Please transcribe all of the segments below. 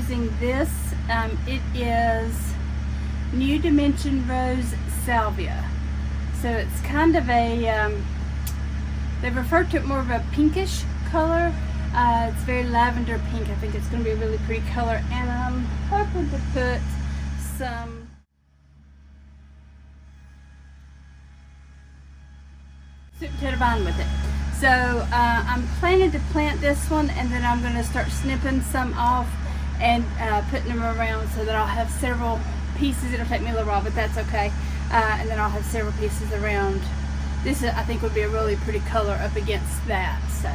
using this. It is New Dimension Rose Salvia. So it's kind of a, they refer to it more of a pinkish color. It's very lavender pink. I think it's going to be a really pretty color, and I'm hoping to put some sweet potato vine with it. So I'm planning to plant this one, and then I'm going to start snipping some off and putting them around so that I'll have several pieces. It'll take me a little while, but that's okay. And then I'll have several pieces around. This I think would be a really pretty color up against that. So.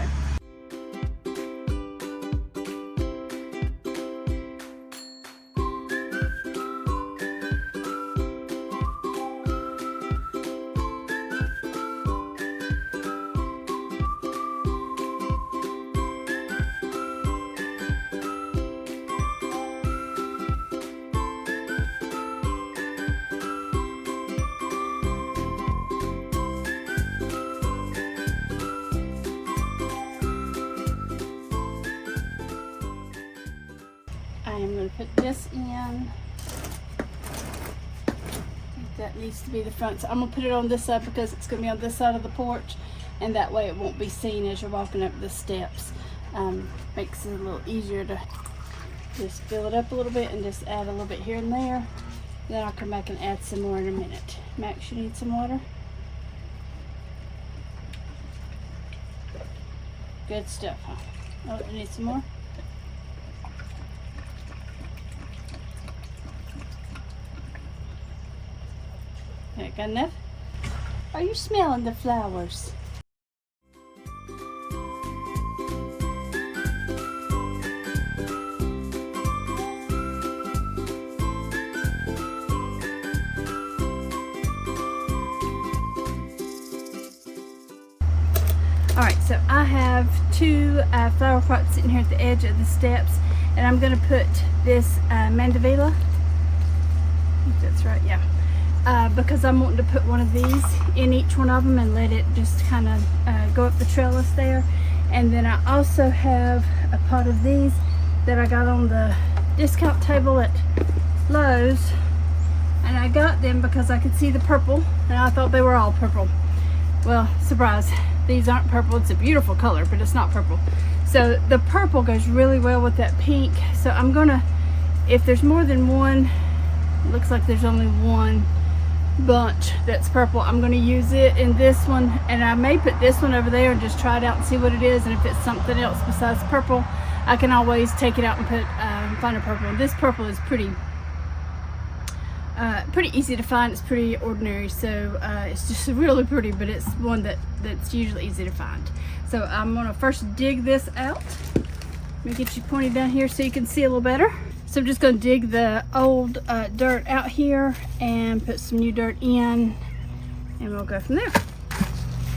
I'm going to put this in. I think that needs to be the front. So I'm going to put it on this side because it's going to be on this side of the porch, and that way it won't be seen as you're walking up the steps. Makes it a little easier to just fill it up a little bit and just add a little bit here and there. Then I'll come back and add some more in a minute. Max, you need some water? Good stuff, huh? Oh, you need some more? Okay, got enough? Are you smelling the flowers? Alright, so I have two flower pots sitting here at the edge of the steps, and I'm going to put this mandevilla. I think that's right, yeah. Because I'm wanting to put one of these in each one of them and let it just kind of go up the trellis there. And then I also have a pot of these that I got on the discount table at Lowe's, and I got them because I could see the purple and I thought they were all purple. Well, surprise, these aren't purple. It's a beautiful color, but it's not purple. So the purple goes really well with that pink. So I'm gonna, if there's more than one, it looks like there's only one bunch that's purple, I'm going to use it in this one, and I may put this one over there and just try it out and see what it is, and if it's something else besides purple, I can always take it out and put find a purple. And this purple is pretty easy to find. It's pretty ordinary, so it's just really pretty, but it's one that's usually easy to find. So I'm going to first dig this out. Let me get you pointed down here so you can see a little better. So I'm just going to dig the old dirt out here and put some new dirt in, and we'll go from there.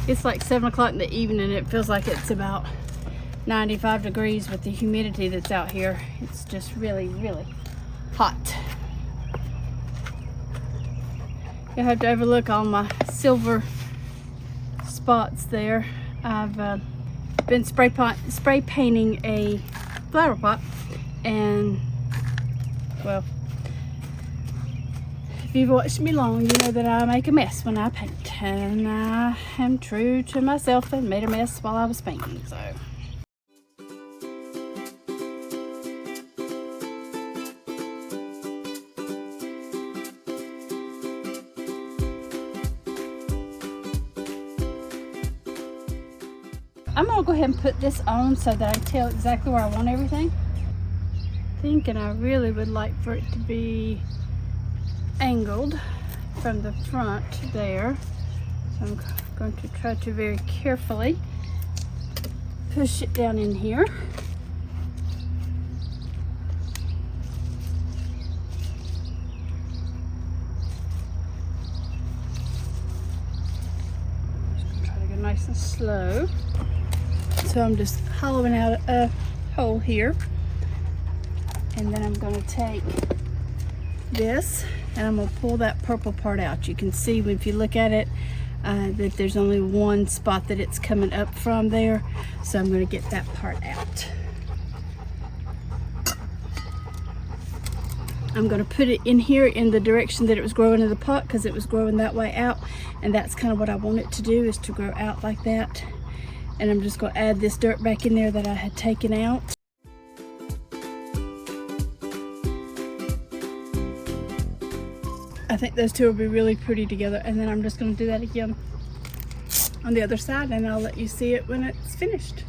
It's like 7 o'clock in the evening, and it feels like it's about 95 degrees with the humidity that's out here. It's just really, really hot. You'll have to overlook all my silver spots there. I've been spray painting a flower pot, and well, if you've watched me long, you know that I make a mess when I paint, and I am true to myself and made a mess while I was painting. So I'm gonna go ahead and put this on so that I tell exactly where I want everything. And I really would like for it to be angled from the front there. So I'm going to try to very carefully push it down in here. Just gonna try to go nice and slow. So I'm just hollowing out a hole here. And then I'm going to take this and I'm going to pull that purple part out. You can see if you look at it that there's only one spot that it's coming up from there. So I'm going to get that part out. I'm going to put it in here in the direction that it was growing in the pot, because it was growing that way out, and that's kind of what I want it to do, is to grow out like that. And I'm just going to add this dirt back in there that I had taken out. I think those two will be really pretty together, and then I'm just going to do that again on the other side, and I'll let you see it when it's finished.